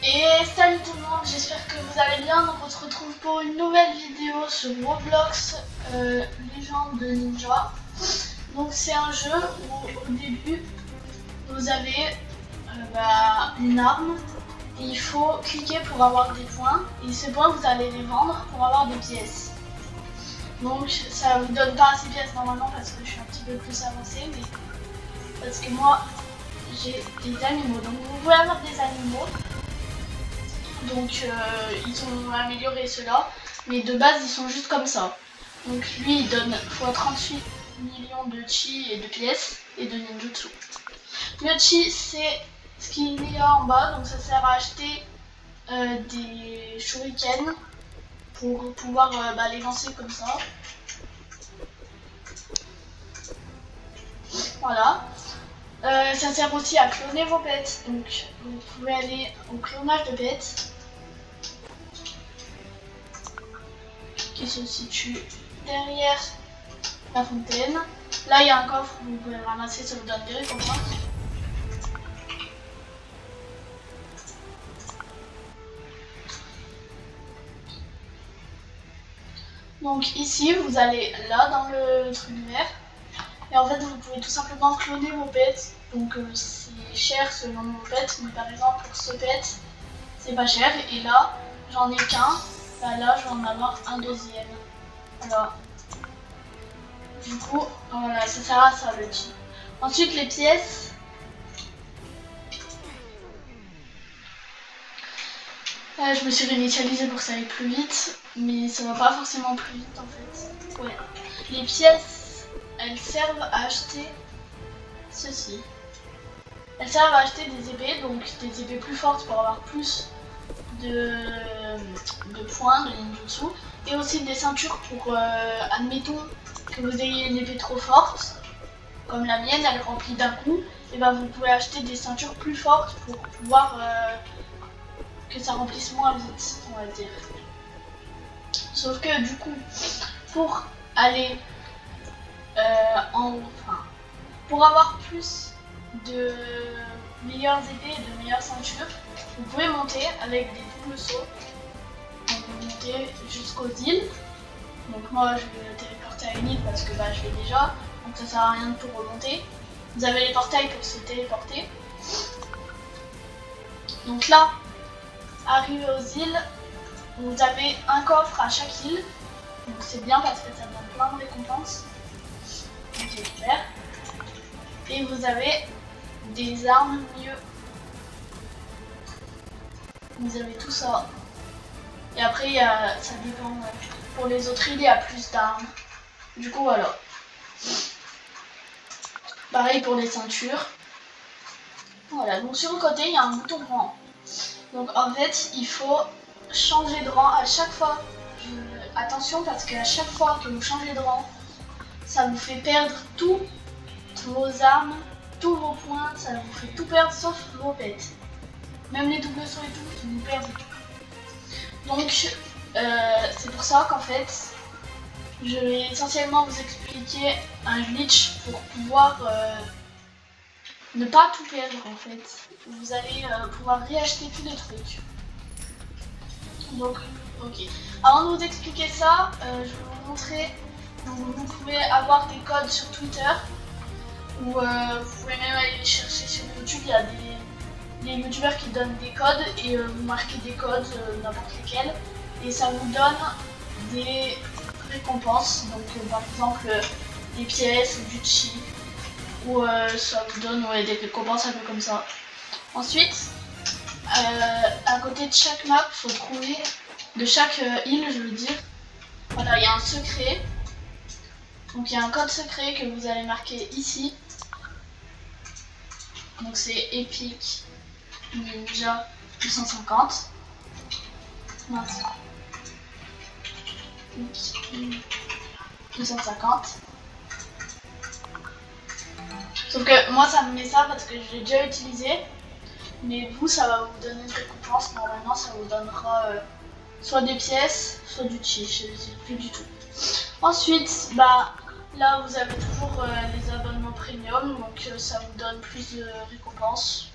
Et salut tout le monde, j'espère que vous allez bien. Donc on se retrouve pour une nouvelle vidéo sur Roblox Légende de Ninja. Donc c'est un jeu où au début vous avez une arme et il faut cliquer pour avoir des points, et ces points vous allez les vendre pour avoir des pièces. Donc ça vous donne pas assez de pièces normalement parce que je suis un petit peu plus avancée, mais parce que moi j'ai des animaux, donc vous pouvez avoir des animaux. Donc ils ont amélioré cela, mais de base ils sont juste comme ça. Donc lui il donne x38 millions de chi et de pièces et de ninjutsu. Le chi c'est ce qu'il y a en bas, donc ça sert à acheter des shurikens pour pouvoir les lancer comme ça. Voilà. Ça sert aussi à cloner vos pets, donc vous pouvez aller au clonage de pets qui se situe derrière la fontaine. Là il y a un coffre, vous pouvez le ramasser, ça vous donne des récompenses. Donc ici vous allez là dans le truc vert, et en fait vous pouvez tout simplement cloner vos pets. Donc c'est cher selon vos pets, mais par exemple pour ce pet c'est pas cher, et là j'en ai qu'un, là je vais en avoir un deuxième. Voilà. Du coup, voilà, ça sert à ça le chi. Ensuite les pièces. Je me suis réinitialisée pour que ça aille plus vite, mais ça va pas forcément plus vite en fait. Ouais. Les pièces, elles servent à acheter ceci. Elles servent à acheter des épées, donc des épées plus fortes pour avoir plus de points de ninjutsu, et aussi des ceintures pour, admettons que vous ayez une épée trop forte, comme la mienne, elle remplit d'un coup, et ben vous pouvez acheter des ceintures plus fortes pour pouvoir que ça remplisse moins vite, on va dire. Sauf que du coup, pour aller pour avoir plus de meilleures épées et de meilleures ceintures, vous pouvez monter avec des doubles sauts. Donc vous montez jusqu'aux îles. Donc moi je vais me téléporter à une île parce que je l'ai déjà, donc ça sert à rien de tout remonter. Vous avez les portails pour se téléporter. Donc là, arrivé aux îles, vous avez un coffre à chaque île. Donc c'est bien parce que ça donne plein de récompenses. Donc c'est super. Et vous avez des armes mieux. Vous avez tout ça. Et après, ça dépend. Pour les autres îles, il y a plus d'armes. Du coup, voilà. Pareil pour les ceintures. Voilà, donc sur le côté, il y a un bouton rang. Donc en fait, il faut changer de rang à chaque fois. Attention, parce qu'à chaque fois que vous changez de rang, ça vous fait perdre toutes vos armes, tous vos points, ça vous fait tout perdre sauf vos pets. Même les doubles sauts et tout, vous perdez tout. Donc c'est pour ça qu'en fait, je vais essentiellement vous expliquer un glitch pour pouvoir ne pas tout perdre en fait. Vous allez pouvoir réacheter tous les trucs. Donc, ok. Avant de vous expliquer ça, je vais vous montrer. Vous pouvez avoir des codes sur Twitter, ou vous pouvez même aller les chercher sur YouTube. Il y a des youtubeurs qui donnent des codes, et vous marquez des codes, n'importe lesquels, et ça vous donne des récompenses. Donc par exemple des pièces ou du chi, ou ça vous donne des récompenses un peu comme ça. Ensuite, à côté de chaque map, il faut trouver, de chaque île je veux dire, voilà, il y a un secret. Donc il y a un code secret que vous allez marquer ici. Donc c'est Epic Ninja 250. Mince. 250. Sauf que moi ça me met ça parce que je l'ai déjà utilisé. Mais vous, ça va vous donner une récompense. Normalement ça vous donnera soit des pièces, soit du chi, je ne sais plus du tout. Ensuite, là vous avez toujours les abonnements premium, donc ça vous donne plus de récompenses.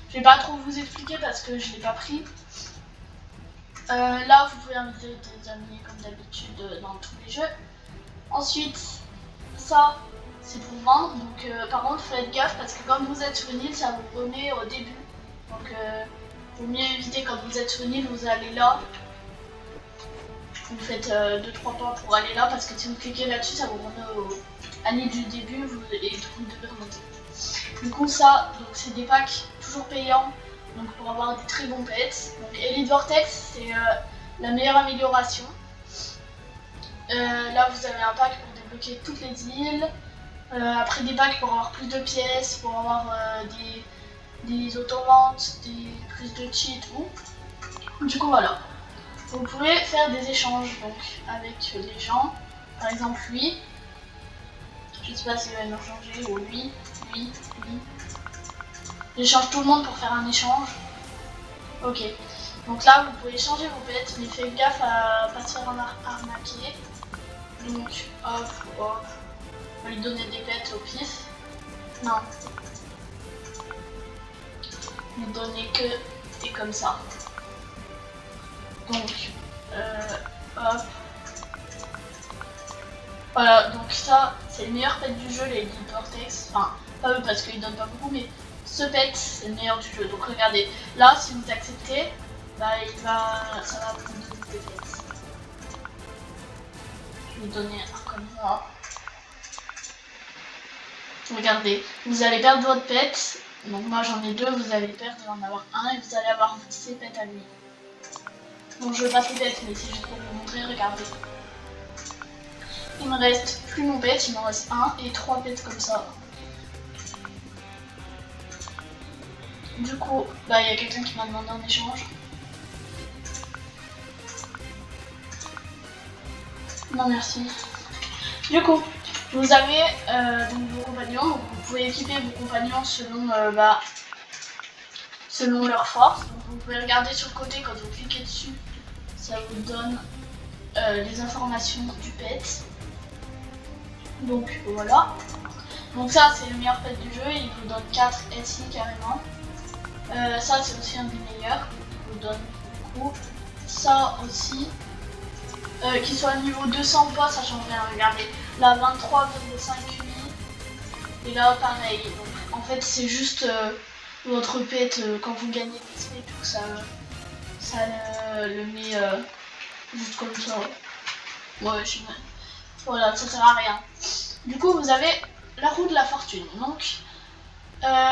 Je vais pas trop vous expliquer parce que je l'ai pas pris. Là, vous pouvez inviter des amis comme d'habitude dans tous les jeux. Ensuite, ça, c'est pour vendre. Donc, par contre, faites gaffe parce que comme vous êtes sur une île, ça vous remet au début. Donc, vaut mieux éviter quand vous êtes sur une île, vous allez là. Vous faites 2-3 pas pour aller là parce que si vous cliquez là-dessus, ça vous remet à l'île du début et vous devez remonter. Du coup, ça, donc c'est des packs toujours payants. Donc pour avoir des très bons pets. Donc Elite Vortex, c'est la meilleure amélioration. Là vous avez un pack pour débloquer toutes les îles. Après des packs pour avoir plus de pièces, pour avoir des auto-ventes, plus de cheats ou. Du coup voilà. Vous pouvez faire des échanges donc avec les gens. Par exemple lui. Je sais pas s'il va me changer, ou lui. J'échange tout le monde pour faire un échange. Ok. Donc là, vous pouvez changer vos pets, mais faites gaffe à pas se faire arnaquer. Donc, hop. On va lui donner des pets au pif. Non. Lui donner que des comme ça. Donc, hop. Voilà, donc ça, c'est le meilleur pet du jeu, les Elite Vortex. Enfin, pas eux parce qu'ils donnent pas beaucoup, mais ce pet, c'est le meilleur du jeu. Donc regardez, là, si vous acceptez, bah ça va vous donner des pets. Je vais vous donner un comme ça. Regardez, vous allez perdre votre pet. Donc moi j'en ai 2, vous allez perdre en avoir un et vous allez avoir ses pets à lui. Bon, je veux pas ses pets, mais c'est juste pour vous montrer, regardez. Il me reste plus mon pet, il m'en reste 1 et 3 pets comme ça. Du coup, bah il y a quelqu'un qui m'a demandé en échange. Non merci. Du coup, vous avez donc vos compagnons, donc vous pouvez équiper vos compagnons selon leur force. Donc vous pouvez regarder sur le côté quand vous cliquez dessus, ça vous donne les informations du pet. Donc voilà. Donc ça c'est le meilleur pet du jeu, il vous donne 4 SI carrément. Ça c'est aussi un des meilleurs, il vous donne beaucoup. Ça aussi, qu'il soit niveau 200 ou pas, ça change rien, regardez. Là 23,5 UI, et là pareil. Donc en fait c'est juste votre pet, quand vous gagnez XP, tout ça le met juste comme ça. Ouais, voilà, ça sert à rien. Du coup vous avez la roue de la fortune. Donc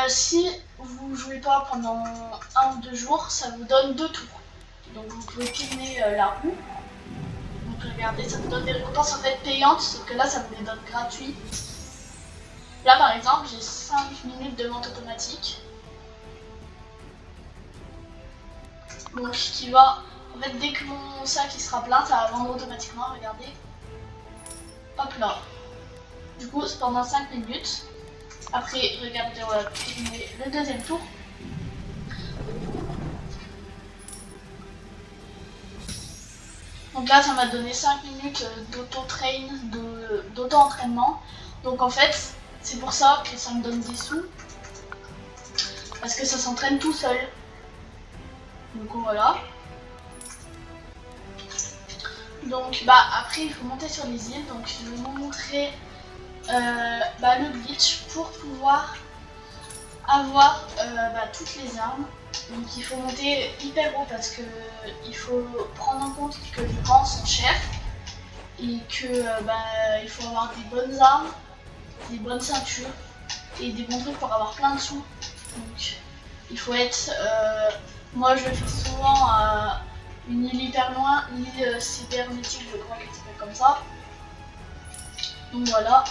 si vous jouez pas pendant 1 ou 2 jours, ça vous donne 2 tours. Donc vous pouvez tourner la roue. Donc regardez, ça vous donne des récompenses en fait payantes, sauf que là ça vous les donne gratuits. Là par exemple, j'ai 5 minutes de vente automatique. Donc qui va, en fait dès que mon sac il sera plein, ça va vendre automatiquement, regardez. Hop là. Du coup c'est pendant 5 minutes. Après, regardez, on va tourner le deuxième tour. Donc là, ça m'a donné 5 minutes d'auto-entraînement. Donc en fait, c'est pour ça que ça me donne des sous. Parce que ça s'entraîne tout seul. Du coup, voilà. Donc, bah après, il faut monter sur les îles. Donc, je vais vous montrer le glitch pour pouvoir avoir toutes les armes. Donc il faut monter hyper haut parce que il faut prendre en compte que les rangs sont chers et que il faut avoir des bonnes armes, des bonnes ceintures et des bons trucs pour avoir plein de sous. Donc il faut être, moi je le fais souvent à une île hyper loin, une île cybernétique, je crois qu'elle s'appelle comme ça. Donc voilà.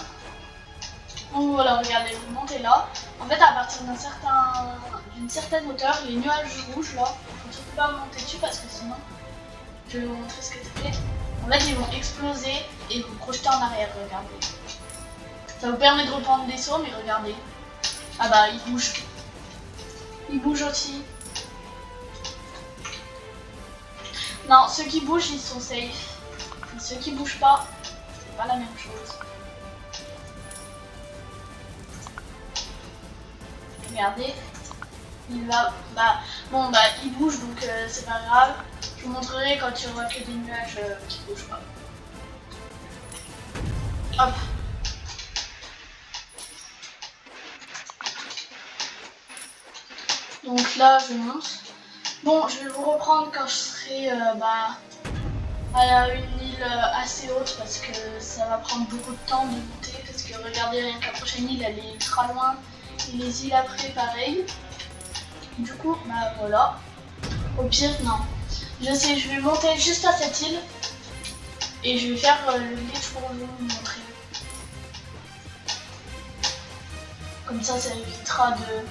Donc voilà, regardez, vous montez là. En fait, à partir d'une certaine hauteur, les nuages rouges là, il faut surtout pas monter dessus parce que sinon, je vais vous montrer ce que c'est. En fait, ils vont exploser et vous projeter en arrière, regardez. Ça vous permet de reprendre des sauts, mais regardez. Ah bah, ils bougent. Ils bougent aussi. Non, ceux qui bougent, ils sont safe. Et ceux qui bougent pas, c'est pas la même chose. Regardez. il va, il bouge donc c'est pas grave. Je vous montrerai quand il y aura que des nuages qui bougent pas. Hop. Donc là je monte. Bon, je vais vous reprendre quand je serai à une île assez haute parce que ça va prendre beaucoup de temps de monter parce que regardez, rien que la prochaine île elle est ultra loin et les îles après pareil. Du coup, bah voilà. Au pire, non. Je sais, je vais monter juste à cette île et je vais faire le glitch pour vous montrer. Comme ça évitera de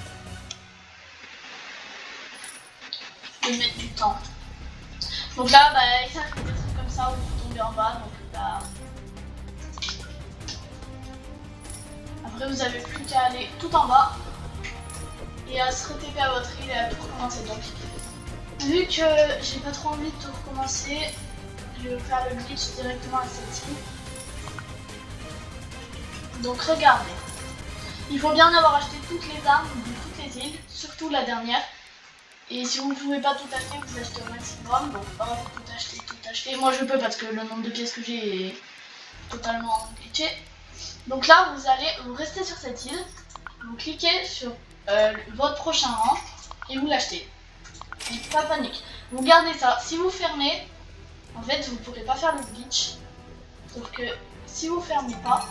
mettre du temps. Donc là, ça fait des trucs comme ça où vous tombez en bas. Donc là, après, vous avez plus qu'à aller tout en bas et à se re-TP à votre île et à tout recommencer. Donc, vu que j'ai pas trop envie de tout recommencer, je vais faire le glitch directement à cette île. Donc regardez, il faut bien avoir acheté toutes les armes de toutes les îles, surtout la dernière. Et si vous ne pouvez pas tout acheter, vous achetez au maximum. Donc tout acheter. Moi je peux parce que le nombre de pièces que j'ai est totalement glitché. Donc là vous restez sur cette île, vous cliquez sur votre prochain rang et vous l'achetez. Pas panique. Vous gardez ça. Si vous fermez, en fait vous ne pourrez pas faire le glitch. Sauf que si vous fermez pas,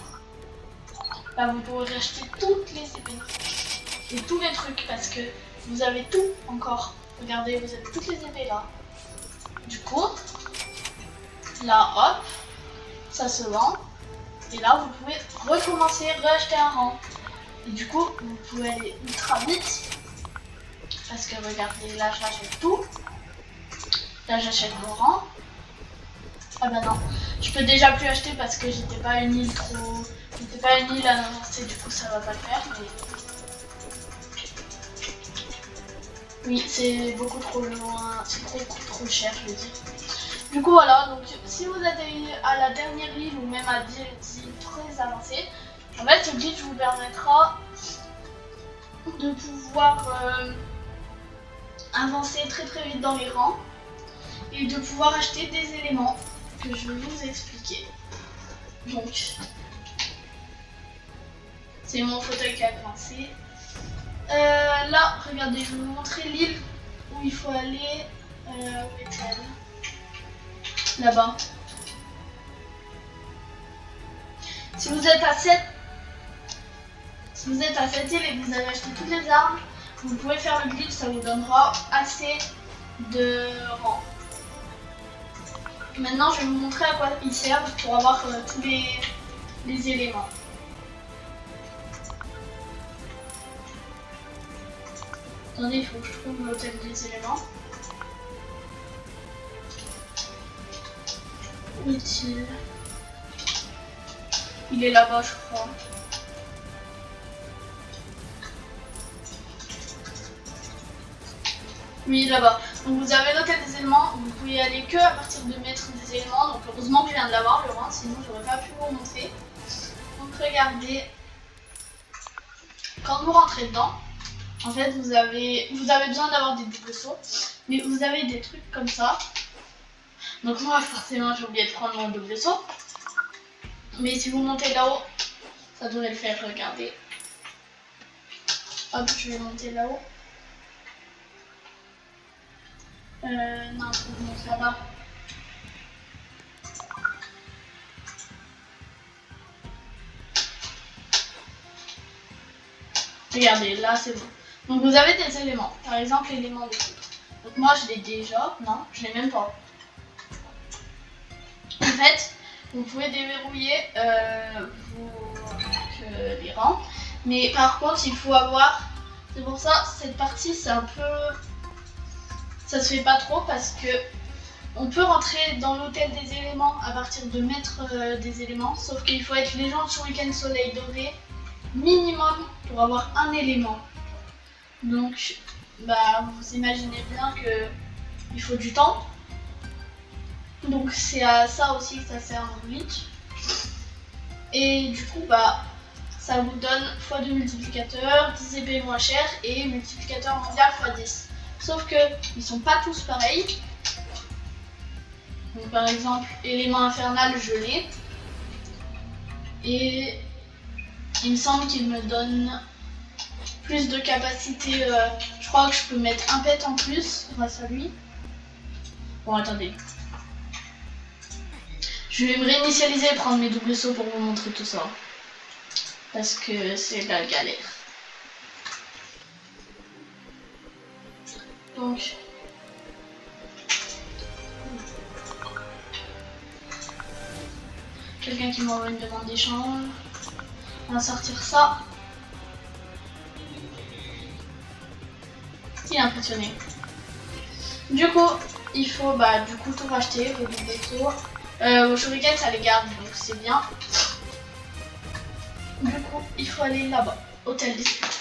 vous pourrez acheter toutes les épées et tous les trucs parce que vous avez tout encore. Regardez, vous avez toutes les épées là. Du coup, là hop, ça se vend. Et là vous pouvez recommencer, racheter un rang. Et du coup, vous pouvez aller ultra vite. Parce que regardez, là j'achète tout. Là j'achète mon rang. Ah bah non, je peux déjà plus acheter parce que j'étais pas une île trop... J'étais pas une île à avancer, du coup ça va pas le faire. Mais... oui, c'est beaucoup trop loin, c'est trop cher je veux dire. Du coup voilà, donc si vous êtes à la dernière île ou même à des îles très avancées, en fait ce glitch vous permettra de pouvoir avancer très vite dans les rangs et de pouvoir acheter des éléments que je vais vous expliquer. Donc, c'est mon fauteuil qui a coincé. Là, regardez, je vais vous montrer l'île où il faut aller. Où est-elle? Là-bas. Si vous êtes à cette île et que vous avez acheté toutes les armes, vous pouvez faire le glitch, ça vous donnera assez de rangs. Maintenant, je vais vous montrer à quoi ils servent pour avoir tous les éléments. Attendez, il faut que je trouve l'hôtel des éléments. Où est-il? Il est là-bas, je crois. Oui, là-bas. Donc vous avez l'hôtel des éléments, vous pouvez y aller que à partir de mettre des éléments. Donc heureusement que je viens de l'avoir le rang, sinon j'aurais pas pu vous montrer. Donc regardez, quand vous rentrez dedans, en fait vous avez besoin d'avoir des doubles sauts, mais vous avez des trucs comme ça. Donc moi forcément j'ai oublié de prendre mon double saut. Mais si vous montez là-haut, ça devrait le faire, regardez. Hop, je vais monter là-haut. Non, je vous montre là-bas. Regardez, là c'est bon. Donc vous avez des éléments. Par exemple, l'élément de foudre. Donc moi je l'ai déjà. Non, je l'ai même pas. En fait, vous pouvez déverrouiller les rangs. Mais par contre, il faut avoir... C'est pour ça, cette partie, c'est un peu... Ça se fait pas trop parce que on peut rentrer dans l'hôtel des éléments à partir de mettre des éléments. Sauf qu'il faut être légende sur Week-end Soleil Doré minimum pour avoir un élément. Donc, vous imaginez bien que il faut du temps. Donc c'est à ça aussi que ça sert en glitch. Et du coup, ça vous donne x2 multiplicateur, 10 épées moins cher et multiplicateur mondial x10. Sauf que ils sont pas tous pareils. Donc par exemple, élément infernal, je l'ai. Et il me semble qu'il me donne plus de capacité. Je crois que je peux mettre un pet en plus grâce à lui. Bon, attendez. Je vais me réinitialiser et prendre mes doubles sauts pour vous montrer tout ça. Parce que c'est la galère. Donc, quelqu'un qui m'envoie une demande d'échange. On va sortir ça. Il est impressionné. Du coup, il faut tout racheter, vos doubles sauts. Vos shurikens, ça les garde, donc c'est bien. Du coup, il faut aller là-bas, hôtel dispute.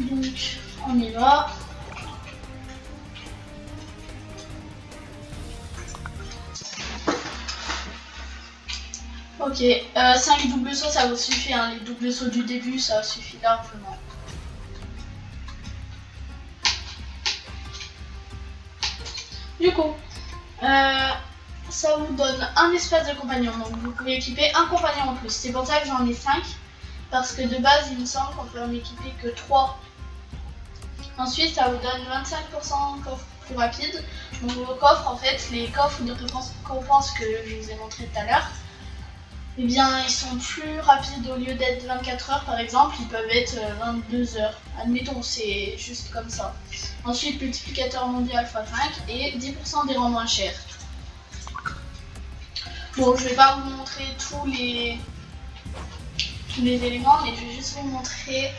Donc, on y va. Ok, 5 doubles sauts, ça vous suffit, hein. Les doubles sauts du début, ça suffit largement. Du coup, ça vous donne un espace de compagnon, donc vous pouvez équiper un compagnon en plus. C'est pour ça que j'en ai 5, parce que de base, il me semble qu'on peut en équiper que 3. Ensuite, ça vous donne 25% coffre plus rapide. Donc vos coffres, en fait, les coffres de récompense que je vous ai montré tout à l'heure, eh bien, ils sont plus rapides. Au lieu d'être 24 heures par exemple, ils peuvent être 22 heures. Admettons, c'est juste comme ça. Ensuite, multiplicateur mondial x5 et 10% des rangs moins chers. Bon, je vais pas vous montrer tous les éléments, mais je vais juste vous montrer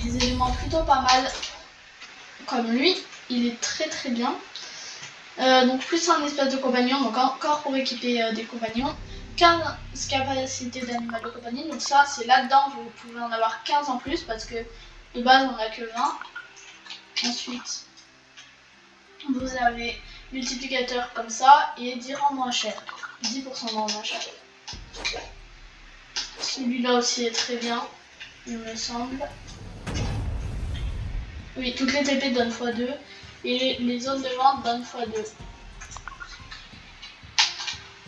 des éléments plutôt pas mal. Comme lui, il est très très bien. Donc plus un espace de compagnon, donc encore pour équiper des compagnons. 15 capacités d'animal de compagnie, donc ça c'est là-dedans, vous pouvez en avoir 15 en plus parce que de base on n'a que 20. Ensuite, vous avez multiplicateur comme ça et 10 rangs moins cher, 10% de rangs moins cher. Celui-là aussi est très bien, il me semble. Oui, toutes les TP donnent x2 et les zones de vente donnent x2.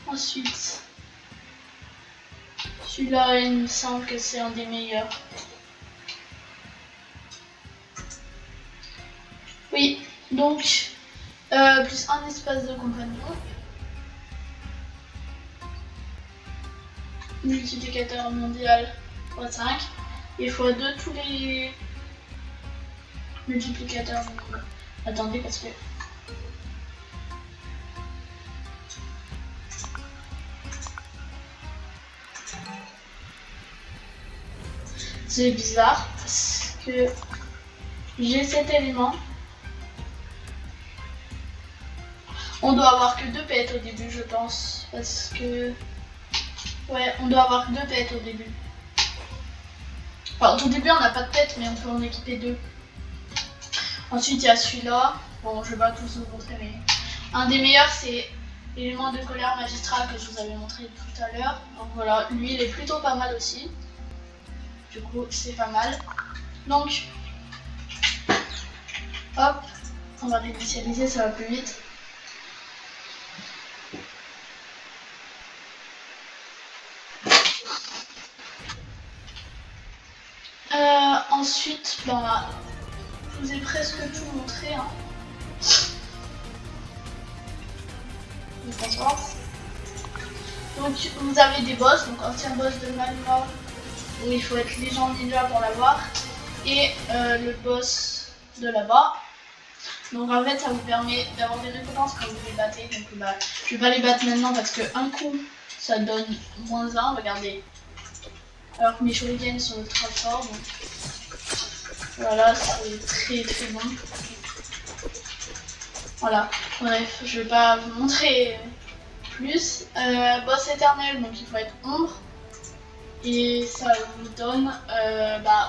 Ensuite, celui-là, il me semble que c'est un des meilleurs. Oui, donc, plus un espace de compagnon. Multiplicateur mondial x5 et x2 tous les multiplicateurs. Attendez, parce que c'est bizarre parce que j'ai cet élément. On doit avoir que 2 pets au début, je pense, parce que ouais, on doit avoir que 2 pets au début. Enfin, au tout début, on n'a pas de pets, mais on peut en équiper 2. Ensuite, il y a celui-là. Bon, je vais pas tous vous montrer, mais un des meilleurs, c'est l'élément de colère magistrale que je vous avais montré tout à l'heure. Donc voilà, lui, il est plutôt pas mal aussi. Du coup, c'est pas mal. Donc, hop, on va réinitialiser, ça va plus vite. Ensuite, je vous ai presque tout montré. Hein. Donc vous avez des boss, donc ancien boss de Malma où il faut être légende ninja pour l'avoir, et le boss de là-bas. Donc en fait ça vous permet d'avoir des récompenses quand vous les battez. Donc je vais pas les battre maintenant parce que un coup ça donne -1, regardez. Alors que mes shurikens sont ultra forts. Donc voilà, c'est très très bon. Voilà, bref, je vais pas vous montrer plus. Boss éternel, donc il faut être ombre. Et ça vous donne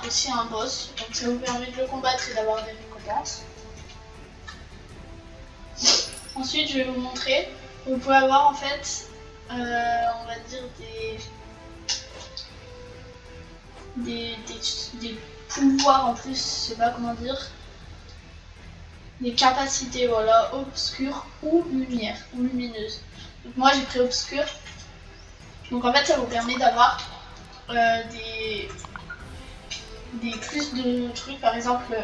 aussi un boss. Donc ça vous permet de le combattre et d'avoir des récompenses. Ensuite, je vais vous montrer. Vous pouvez avoir en fait, on va dire des pouvoirs en plus, je sais pas comment dire, des capacités, voilà, obscures ou lumière, ou lumineuse. Donc moi j'ai pris obscur. Donc en fait ça vous permet d'avoir des plus de trucs, par exemple,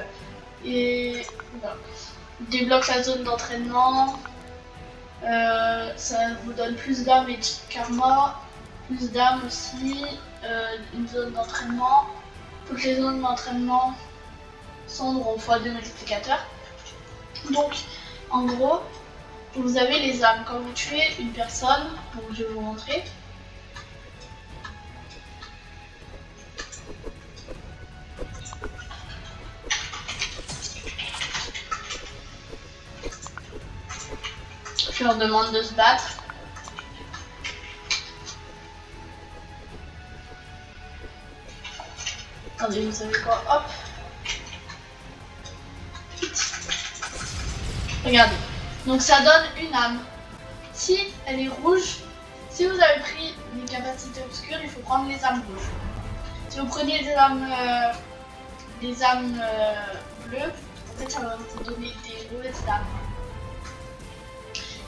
et voilà, débloque la zone d'entraînement, ça vous donne plus d'âme et de karma, plus d'âme aussi, une zone d'entraînement. Toutes les zones d'entraînement sont x2 multiplicateur. Donc en gros, vous avez les âmes. Quand vous tuez une personne, donc je vais vous montrer. Je leur demande de se battre. Attendez, vous savez quoi? Hop. Regardez. Donc ça donne une âme. Si elle est rouge, si vous avez pris les capacités obscures, il faut prendre les âmes rouges. Si vous prenez des âmes bleues, en fait ça va vous donner des mauvaises âmes.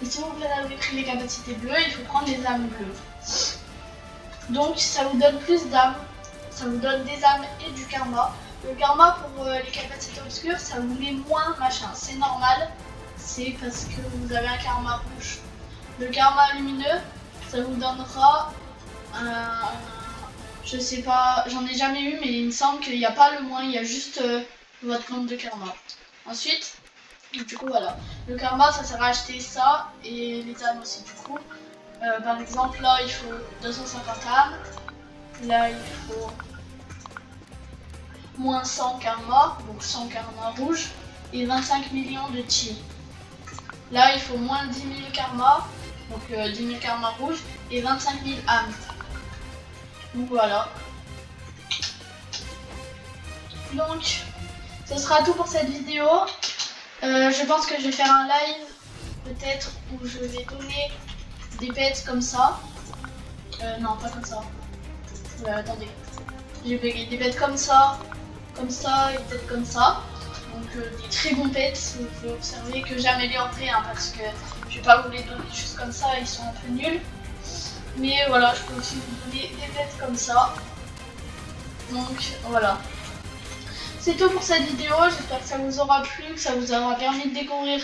Et si vous avez pris les capacités bleues, il faut prendre les âmes bleues. Donc ça vous donne plus d'âmes, ça vous donne des âmes et du karma. Le karma pour les capacités obscures, ça vous met moins machin. C'est normal, c'est parce que vous avez un karma rouge. Le karma lumineux, ça vous donnera je sais pas, j'en ai jamais eu, mais il me semble qu'il n'y a pas le moins, il y a juste votre nombre de karma. Ensuite, du coup voilà, le karma ça sert à acheter ça et les âmes aussi du coup. Par exemple là il faut 250 âmes, là il faut moins 100 karma, donc 100 karma rouge et 25 millions de chi. Là il faut moins 10 000 karma, donc 10 000 karma rouge et 25 000 âmes. Donc voilà. Donc ce sera tout pour cette vidéo. Je pense que je vais faire un live peut-être où je vais donner des pets comme ça. Non, pas comme ça. Attendez. Je vais payer des pets comme ça et peut-être comme ça. Donc des très bons pets. Vous pouvez observer que j'améliorerai parce que je vais pas vous les donner juste comme ça, ils sont un peu nuls. Mais voilà, je peux aussi vous donner des pets comme ça. Donc voilà. C'est tout pour cette vidéo, j'espère que ça vous aura plu, que ça vous aura permis de découvrir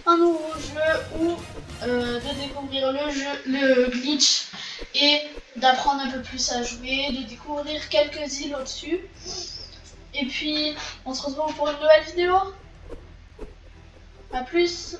un nouveau jeu ou de découvrir le glitch et d'apprendre un peu plus à jouer, de découvrir quelques îles au-dessus. Et puis, on se retrouve pour une nouvelle vidéo. A plus!